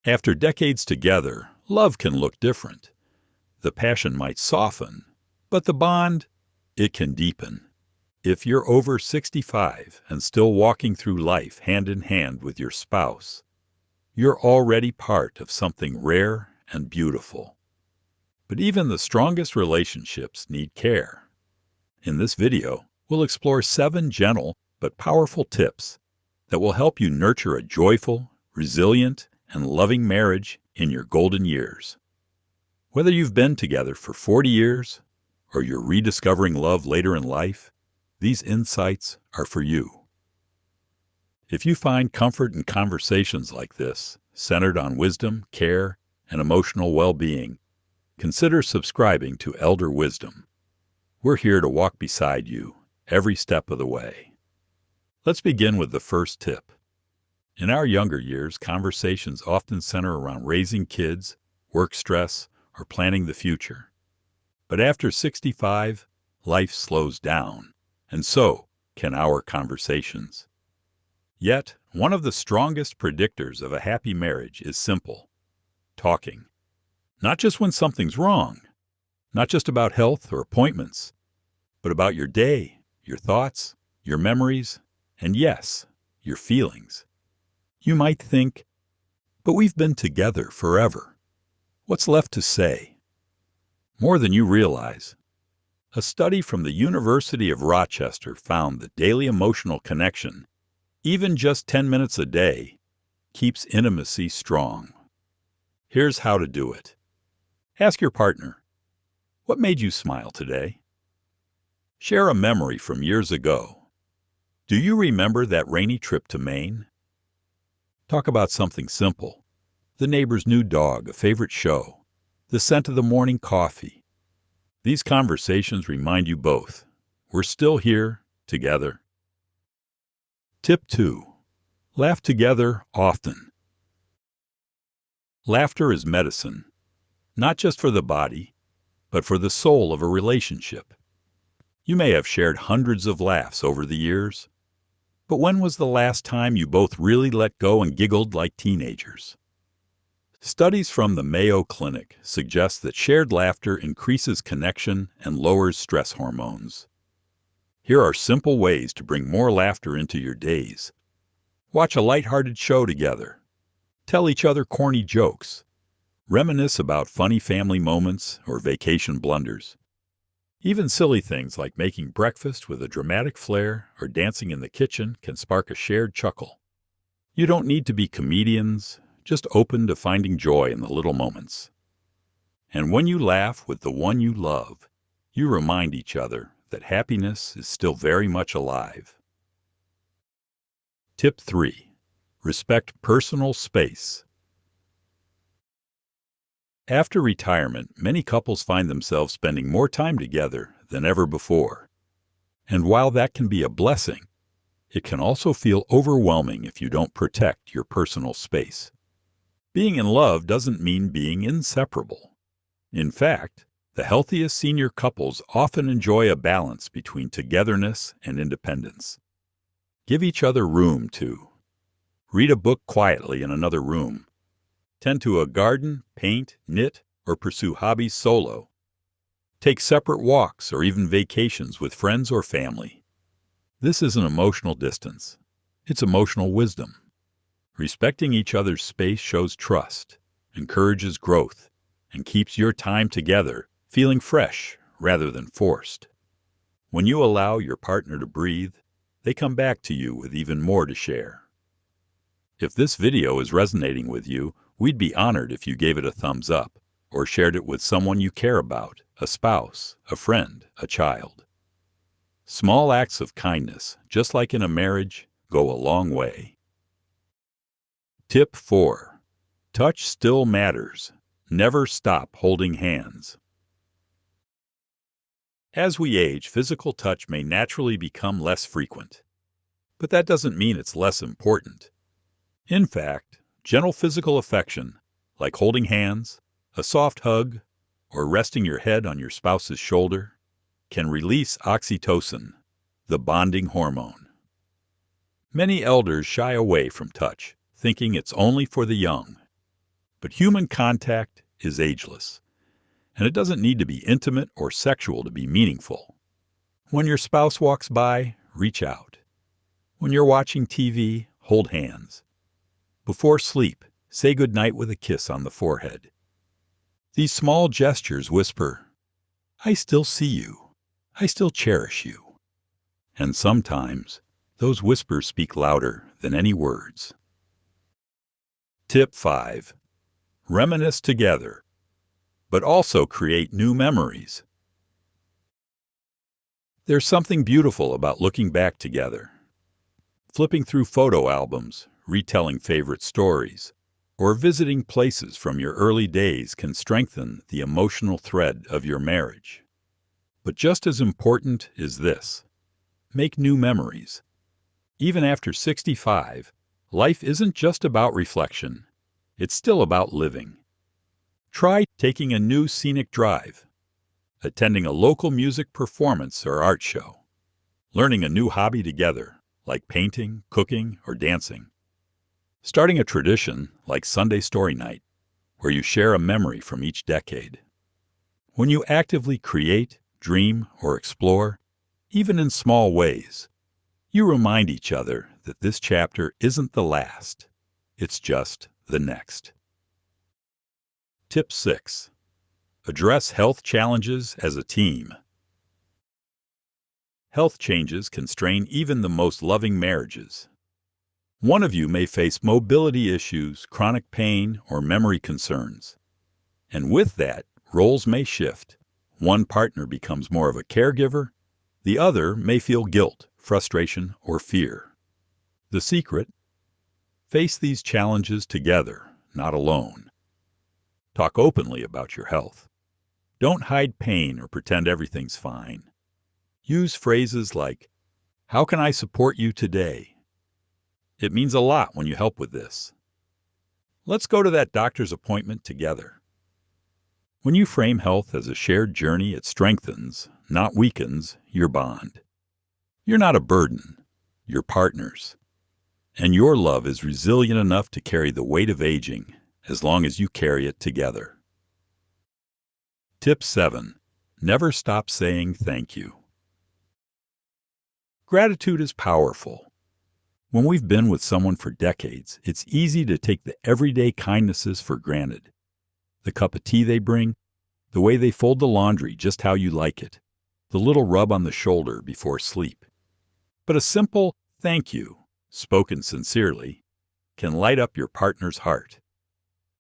After decades together, love can look different. The passion might soften, but the bond, it can deepen. If you're over 65 and still walking through life hand in hand with your spouse, you're already part of something rare and beautiful. But even the strongest relationships need care. In this video, we'll explore 7 gentle but powerful tips that will help you nurture a joyful, resilient, and loving marriage in your golden years. Whether you've been together for 40 years or you're rediscovering love later in life, these insights are for you. If you find comfort in conversations like this, centered on wisdom, care, and emotional well-being, consider subscribing to Elder Wisdom. We're here to walk beside you every step of the way. Let's begin with the first tip. In our younger years, conversations often center around raising kids, work stress, or planning the future. But after 65, life slows down, and so can our conversations. Yet, one of the strongest predictors of a happy marriage is simple: talking. Not just when something's wrong, not just about health or appointments, but about your day, your thoughts, your memories, and yes, your feelings. You might think, but we've been together forever. What's left to say? More than you realize. A study from the University of Rochester found that daily emotional connection, even just 10 minutes a day, keeps intimacy strong. Here's how to do it. Ask your partner, what made you smile today? Share a memory from years ago. Do you remember that rainy trip to Maine? Talk about something simple: the neighbor's new dog, a favorite show, the scent of the morning coffee. These conversations remind you both, we're still here, together. Tip 2. Laugh together often. Laughter is medicine, not just for the body, but for the soul of a relationship. You may have shared hundreds of laughs over the years, but when was the last time you both really let go and giggled like teenagers? Studies from the Mayo Clinic suggest that shared laughter increases connection and lowers stress hormones. Here are simple ways to bring more laughter into your days. Watch a lighthearted show together. Tell each other corny jokes. Reminisce about funny family moments or vacation blunders. Even silly things like making breakfast with a dramatic flair or dancing in the kitchen can spark a shared chuckle. You don't need to be comedians, just open to finding joy in the little moments. And when you laugh with the one you love, you remind each other that happiness is still very much alive. Tip 3. Respect personal space. After retirement, many couples find themselves spending more time together than ever before. And while that can be a blessing, it can also feel overwhelming if you don't protect your personal space. Being in love doesn't mean being inseparable. In fact, the healthiest senior couples often enjoy a balance between togetherness and independence. Give each other room to read a book quietly in another room, tend to a garden, paint, knit, or pursue hobbies solo. Take separate walks or even vacations with friends or family. This isn't emotional distance. It's emotional wisdom. Respecting each other's space shows trust, encourages growth, and keeps your time together feeling fresh rather than forced. When you allow your partner to breathe, they come back to you with even more to share. If this video is resonating with you, we'd be honored if you gave it a thumbs up or shared it with someone you care about, a spouse, a friend, a child. Small acts of kindness, just like in a marriage, go a long way. Tip 4. Touch still matters. Never stop holding hands. As we age, physical touch may naturally become less frequent. But that doesn't mean it's less important. In fact, gentle physical affection, like holding hands, a soft hug, or resting your head on your spouse's shoulder, can release oxytocin, the bonding hormone. Many elders shy away from touch, thinking it's only for the young. But human contact is ageless, and it doesn't need to be intimate or sexual to be meaningful. When your spouse walks by, reach out. When you're watching TV, hold hands. Before sleep, say goodnight with a kiss on the forehead. These small gestures whisper, "I still see you. I still cherish you." And sometimes, those whispers speak louder than any words. Tip 5. Reminisce together, but also create new memories. There's something beautiful about looking back together. Flipping through photo albums, retelling favorite stories, or visiting places from your early days can strengthen the emotional thread of your marriage. But just as important is this: make new memories. Even after 65, life isn't just about reflection. It's still about living. Try taking a new scenic drive, attending a local music performance or art show, learning a new hobby together, like painting, cooking, or dancing. Starting a tradition like Sunday Story Night, where you share a memory from each decade. When you actively create, dream, or explore, even in small ways, you remind each other that this chapter isn't the last. It's just the next. Tip 6. Address health challenges as a team. Health changes can strain even the most loving marriages. One of you may face mobility issues, chronic pain, or memory concerns. And with that, roles may shift. One partner becomes more of a caregiver. The other may feel guilt, frustration, or fear. The secret? Face these challenges together, not alone. Talk openly about your health. Don't hide pain or pretend everything's fine. Use phrases like, "How can I support you today?" It means a lot when you help with this. Let's go to that doctor's appointment together. When you frame health as a shared journey, it strengthens, not weakens, your bond. You're not a burden. You're partners. And your love is resilient enough to carry the weight of aging as long as you carry it together. Tip 7. Never stop saying thank you. Gratitude is powerful. When we've been with someone for decades, it's easy to take the everyday kindnesses for granted. The cup of tea they bring, the way they fold the laundry just how you like it, the little rub on the shoulder before sleep. But a simple thank you, spoken sincerely, can light up your partner's heart.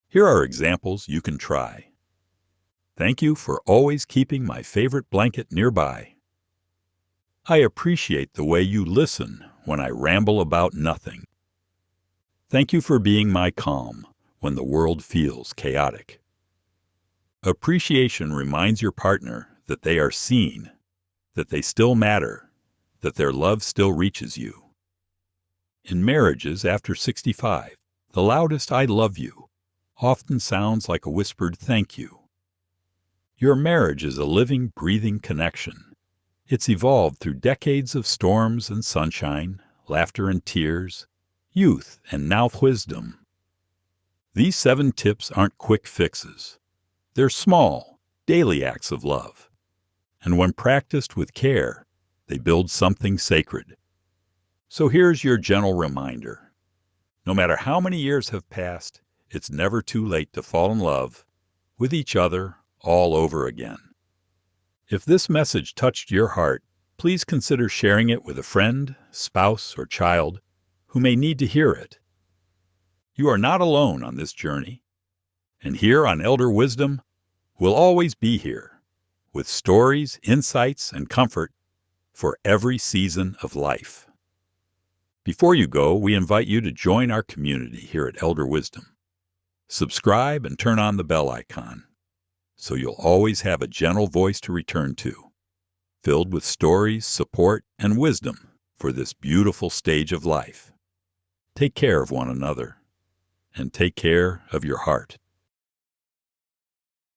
Here are examples you can try. Thank you for always keeping my favorite blanket nearby. I appreciate the way you listen when I ramble about nothing. Thank you for being my calm when the world feels chaotic. Appreciation reminds your partner that they are seen, that they still matter, that their love still reaches you. In marriages after 65, the loudest "I love you" often sounds like a whispered thank you. Your marriage is a living, breathing connection. It's evolved through decades of storms and sunshine, laughter and tears, youth and now wisdom. These 7 tips aren't quick fixes. They're small, daily acts of love. And when practiced with care, they build something sacred. So here's your gentle reminder. No matter how many years have passed, it's never too late to fall in love with each other all over again. If this message touched your heart, please consider sharing it with a friend, spouse, or child who may need to hear it. You are not alone on this journey. And here on Elder Wisdom, we'll always be here with stories, insights, and comfort for every season of life. Before you go, we invite you to join our community here at Elder Wisdom. Subscribe and turn on the bell icon, so you'll always have a gentle voice to return to, filled with stories, support, and wisdom for this beautiful stage of life. Take care of one another, and take care of your heart.